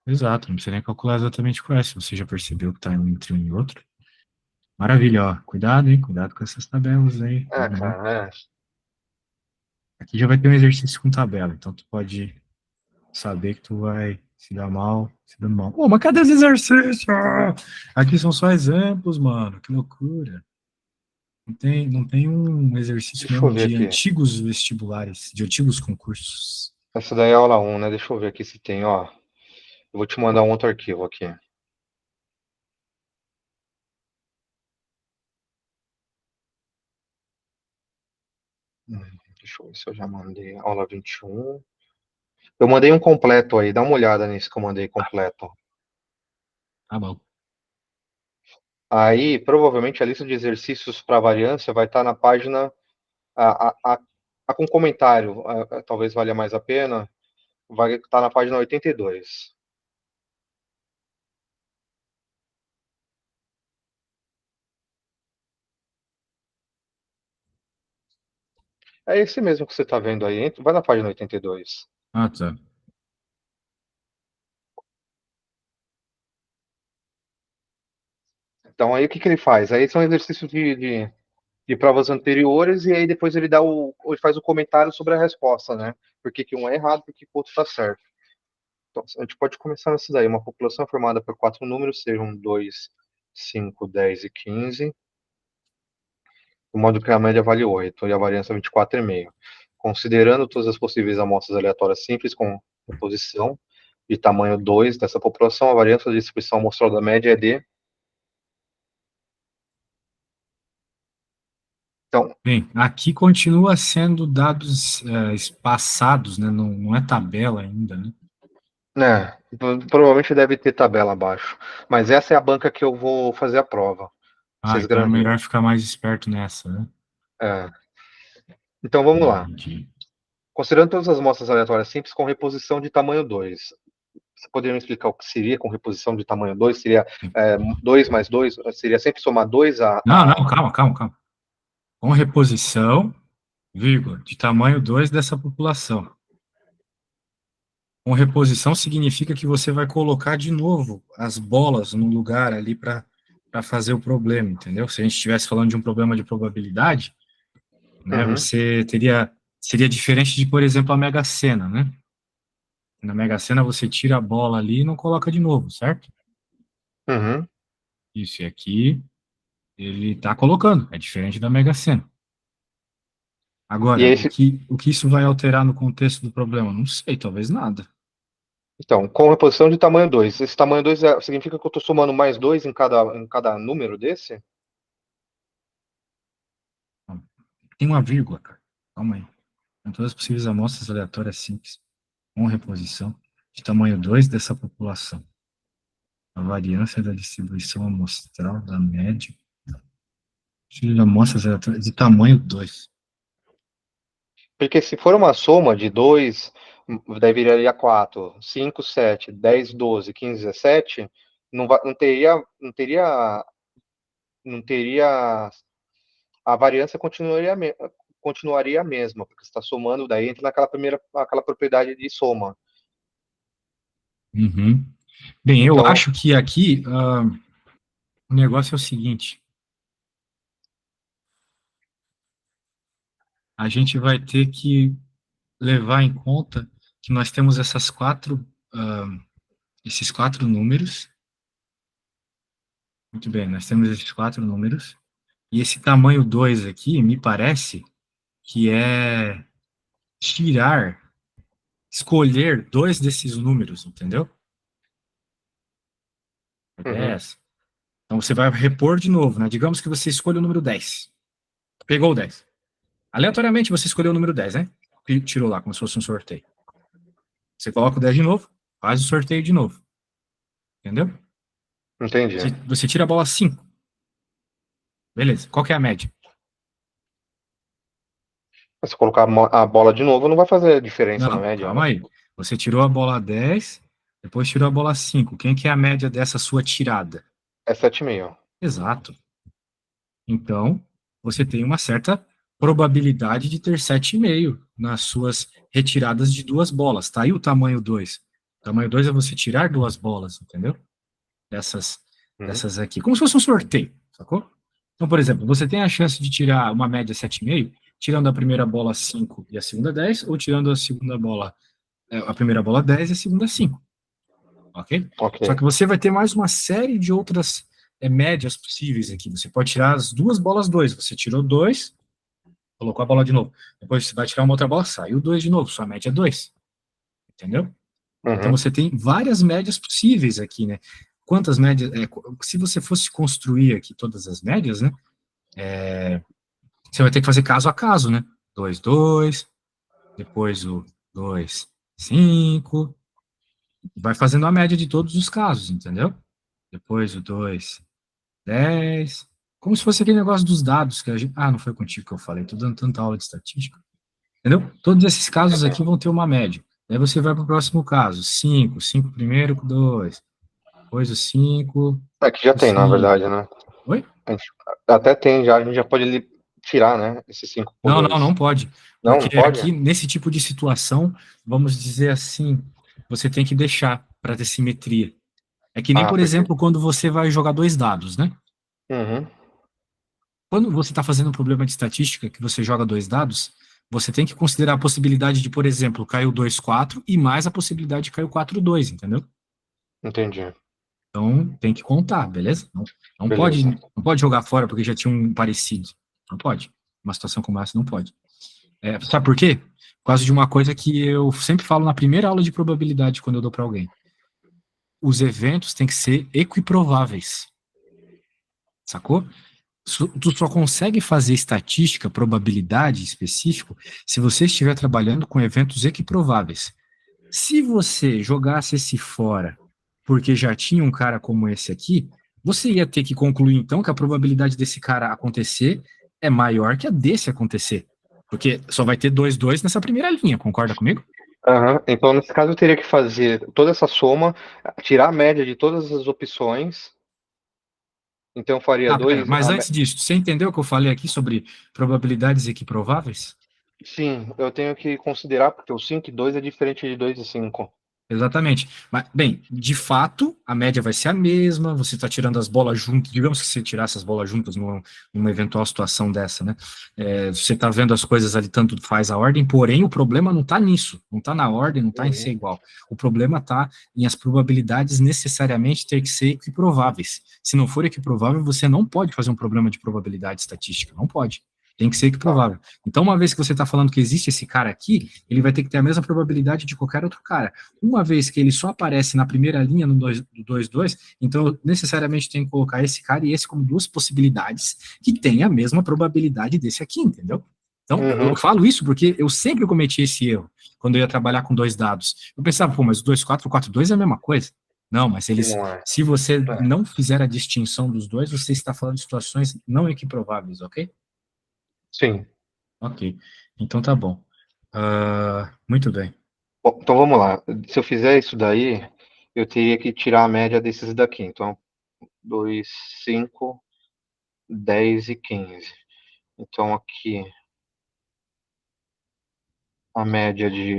Exato, não precisa nem calcular exatamente qual é, se você já percebeu que está entre um e outro. Maravilha, ó. Cuidado, hein? Cuidado com essas tabelas aí. É, Vamos lá. cara, Aqui já vai ter um exercício com tabela, então tu pode saber que tu vai se dar mal, se dando mal. Pô, mas cadê os exercícios? Aqui são só exemplos, mano. Que loucura. Não tem um exercício deixa eu mesmo ver de aqui. antigos vestibulares, de antigos concursos. Essa daí é a aula 1, né? Deixa eu ver aqui se tem, ó. Eu vou te mandar um outro arquivo aqui. Deixa eu ver se eu já mandei. Aula 21. Eu mandei um completo aí, dá uma olhada nisso que eu mandei completo. Tá bom. Aí, provavelmente, a lista de exercícios para variância vai estar na página com comentário. Talvez valha mais a pena. Vai estar na página 82. É esse mesmo que você está vendo aí. Vai na página 82. Ah, tá. Então, aí o que, que ele faz? Aí são exercícios de provas anteriores e aí depois ele faz o comentário sobre a resposta, né? Por que, que um é errado, por que, que o outro está certo. Então, a gente pode começar nessa daí. Uma população formada por quatro números, sejam 2, 5, 10 e 15, de modo que a média vale 8 e a variância 24,5. Considerando todas as possíveis amostras aleatórias simples com reposição de tamanho 2 dessa população, a variância da distribuição amostral da média é de. Então, Bem, aqui continua sendo dados espaçados, né? Não é tabela ainda, né? né, provavelmente deve ter tabela abaixo. Mas essa é a banca que eu vou fazer a prova. Ah, Vocês então é granjeiros. melhor ficar mais esperto nessa, né? É. Então vamos lá. Entendi. Considerando todas as amostras aleatórias simples com reposição de tamanho 2. Você poderia me explicar o que seria com reposição de tamanho 2? Seria 2 mais 2? Seria sempre somar 2 Não, não, calma, calma, calma. Com reposição, vírgula, de tamanho 2 dessa população. Com reposição significa que você vai colocar de novo as bolas no lugar ali para fazer o problema, entendeu? Se a gente estivesse falando de um problema de probabilidade, né, Uhum, você seria diferente de, por exemplo, a Mega Sena, né? Na Mega Sena você tira a bola ali e não coloca de novo, certo? uhum. Isso, e aqui ele está colocando, é diferente da Mega Sena. E Agora, aí, o que isso vai alterar no contexto do problema? Não sei, talvez nada. então, com reposição de tamanho 2. Esse tamanho 2 significa que eu estou somando mais 2 em cada número desse? Tem uma vírgula, cara. Calma aí. Em todas as possíveis amostras aleatórias simples, com reposição. de tamanho 2 dessa população. A variância da distribuição amostral da média de amostras de tamanho 2. Porque se for uma soma de 2, daí viraria 4, 5, 7, 10, 12, 15, 17, não teria a variância continuaria a mesma, porque você está somando, daí entra aquela propriedade de soma. Uhum. Bem, eu Então, acho que aqui o negócio é o seguinte. A gente vai ter que levar em conta que nós temos esses quatro números. Muito bem, nós temos esses quatro números. E esse tamanho 2 aqui, me parece que é escolher dois desses números, entendeu? A ideia é uhum, essa. Então você vai repor de novo, né? Digamos que você escolhe o número 10. Pegou o 10. Aleatoriamente você escolheu o número 10, né? E tirou lá, como se fosse um sorteio. Você coloca o 10 de novo, faz o sorteio de novo. Entendeu? entendi. Você tira a bola 5. Beleza. Qual que é a média? Se colocar a bola de novo, não vai fazer diferença na Não, média, calma né? aí. Você tirou a bola 10, depois tirou a bola 5. Quem que é a média dessa sua tirada? É 7,5. Exato. Então, você tem uma certa probabilidade de ter 7,5 nas suas retiradas de duas bolas. Tá aí o tamanho 2. O tamanho 2 é você tirar duas bolas, entendeu? Dessas, Uhum, dessas aqui. Como se fosse um sorteio, sacou? Então, por exemplo, você tem a chance de tirar uma média 7,5, tirando a primeira bola 5 e a segunda 10, ou tirando a primeira bola 10 e a segunda 5. Ok? ok. Só que você vai ter mais uma série de outras médias possíveis aqui. Você pode tirar as duas bolas 2. Você tirou 2, colocou a bola de novo. Depois você vai tirar uma outra bola, saiu 2 de novo. Sua média é 2. Entendeu? Então Uhum, você tem várias médias possíveis aqui, né? Quantas médias? Se você fosse construir aqui todas as médias, né? Você vai ter que fazer caso a caso, né? 2, 2, depois o 2, 5. Vai fazendo a média de todos os casos, entendeu? Depois o 2, 10. Como se fosse aquele negócio dos dados que a gente. Ah, não foi contigo que eu falei, tô dando tanta aula de estatística. Entendeu? Todos esses casos aqui vão ter uma média. Aí você vai para o próximo caso: 5, 5 primeiro com 2, depois o 5, é que já o tem, na 5. verdade, né? Oi? A gente até tem já, a gente já pode tirar, né? Esses 5 por Não, não, 2. não pode. Não, não Porque pode? aqui, nesse tipo de situação, vamos dizer assim, você tem que deixar para ter simetria. É que nem, Ah, por porque. exemplo, quando você vai jogar dois dados, né? Uhum, Quando você está fazendo um problema de estatística, que você joga dois dados, você tem que considerar a possibilidade de, por exemplo, cair o 2-4 e mais a possibilidade de cair o 4-2, entendeu? entendi. Então, tem que contar, beleza? Não pode, Beleza. não pode jogar fora porque já tinha um parecido. Não pode. Uma situação como essa não pode. Sabe por quê? Por causa de uma coisa que eu sempre falo na primeira aula de probabilidade quando eu dou para alguém. Os eventos têm que ser equiprováveis. Sacou? Tu só consegue fazer estatística, probabilidade específico, se você estiver trabalhando com eventos equiprováveis. Se você jogasse esse fora porque já tinha um cara como esse aqui, você ia ter que concluir então que a probabilidade desse cara acontecer é maior que a desse acontecer. Porque só vai ter 2-2 nessa primeira linha, concorda comigo? Aham. Então, nesse caso, eu teria que fazer toda essa soma, tirar a média de todas as opções. Então, eu faria Ah, pera, dois. mas antes disso, você entendeu o que eu falei aqui sobre probabilidades equiprováveis? Sim, eu tenho que considerar, porque o 5 e 2 é diferente de 2 e 5. Exatamente. Mas, bem, de fato, a média vai ser a mesma, você está tirando as bolas juntas, digamos que você tirasse as bolas juntas numa eventual situação dessa, né? Você está vendo as coisas ali, tanto faz a ordem, porém o problema não está nisso, não está na ordem, não está em ser Uhum. igual. O problema está em as probabilidades necessariamente ter que ser equiprováveis. Se não for equiprovável, você não pode fazer um problema de probabilidade estatística, não pode. Tem que ser Tá, equiprovável. Então, uma vez que você está falando que existe esse cara aqui, ele vai ter que ter a mesma probabilidade de qualquer outro cara. Uma vez que ele só aparece na primeira linha no 2-2, então eu necessariamente tenho que colocar esse cara e esse como duas possibilidades que têm a mesma probabilidade desse aqui, entendeu? Então, eu Uhum. falo isso porque eu sempre cometi esse erro quando eu ia trabalhar com dois dados. Eu pensava, pô, mas o 2,4 e o 4,2 é a mesma coisa. Não, mas E eles, não é. se você É. não fizer a distinção dos dois, você está falando de situações não equiprováveis, ok? Sim. Ok. Então tá bom. Muito bem. Bom, então vamos lá. Se eu fizer isso daí, eu teria que tirar a média desses daqui. Então, 2, 5, 10 e 15. Então, aqui, a média de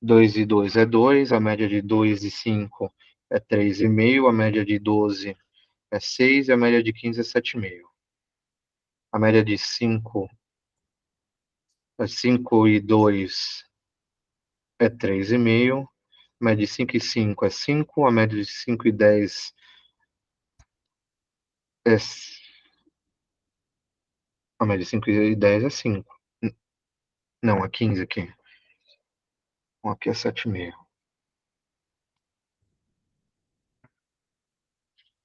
2 e 2 é 2, a média de 2 e 5 é 3,5, a média de 12 é 6 e a média de 15 é 7,5. A média de 5 é 5 e 2 é 3,5, a média de 5 e 5 é 5, a média de 5 e 10 é. A média de 5 e 10 é 5. Não, é 15 aqui. Então, aqui é 7,5.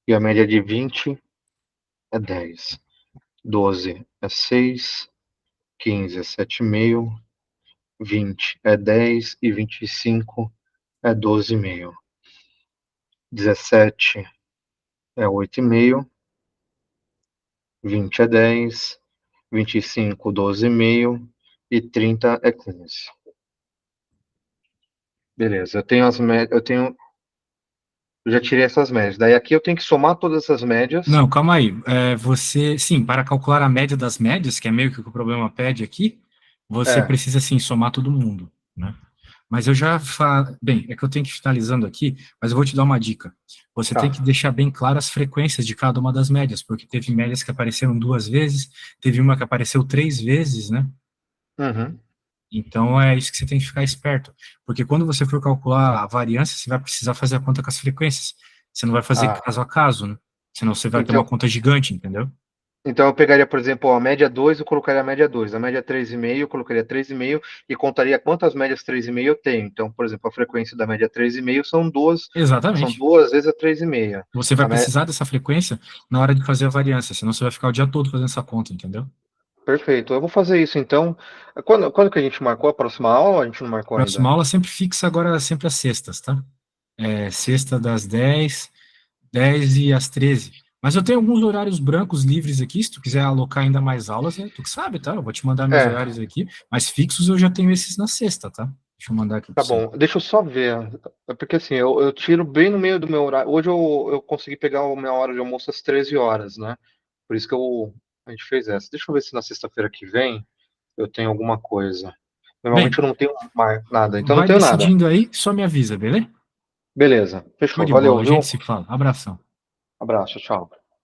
E a média de 20 é 10. 12 é 6. 15 é 7,5. 20 é 10. E 25 é 12,5. 17 é 8,5. 20 é 10. 25, 12,5. E 30 é 15. Beleza, eu tenho as médias. Eu já tirei essas médias. Daí aqui eu tenho que somar todas essas médias. Não, calma aí. Sim, para calcular a média das médias, que é meio que o que o problema pede aqui, você É, precisa, sim, somar todo mundo, né? Mas eu já bem, é que eu tenho que ir finalizando aqui, mas eu vou te dar uma dica. Você tem que tá. deixar bem claras as frequências de cada uma das médias, porque teve médias que apareceram 2 vezes, teve uma que apareceu 3 vezes, né? Uhum. Então é isso que você tem que ficar esperto, porque quando você for calcular a variância, você vai precisar fazer a conta com as frequências. Você não vai fazer Ah, caso a caso, né? Senão você vai ter uma então, conta gigante, entendeu? Então eu pegaria, por exemplo, a média 2, eu colocaria a média 2, a média 3,5, eu colocaria 3,5 e contaria quantas médias 3,5 eu tenho. Então, por exemplo, a frequência da média 3,5 são Exatamente. duas vezes a 3,5. Você vai A mé... precisar dessa frequência na hora de fazer a variância, senão você vai ficar o dia todo fazendo essa conta, entendeu? Perfeito. Eu vou fazer isso então. Quando que a gente marcou a próxima aula? A gente não marcou Próxima ainda. aula sempre fixa agora sempre às sextas, tá? Sexta das 10, 10 e às 13. Mas eu tenho alguns horários brancos livres aqui, se tu quiser alocar ainda mais aulas, tu que sabe, tá? Eu vou te mandar meus É, horários aqui, mas fixos eu já tenho esses na sexta, tá? Deixa eu mandar aqui para tá você. bom. Deixa eu só ver. É porque assim, eu tiro bem no meio do meu horário. Hoje eu consegui pegar a minha hora de almoço às 13 horas, né? Por isso que a gente fez essa. Deixa eu ver se na sexta-feira que vem eu tenho alguma coisa. Normalmente Bem, eu não tenho nada, então não vai tenho nada. decidindo aí, só me avisa, beleza? Beleza, Show fechou. de Valeu, bola, a gente viu? se fala. Abração. Abraço, tchau.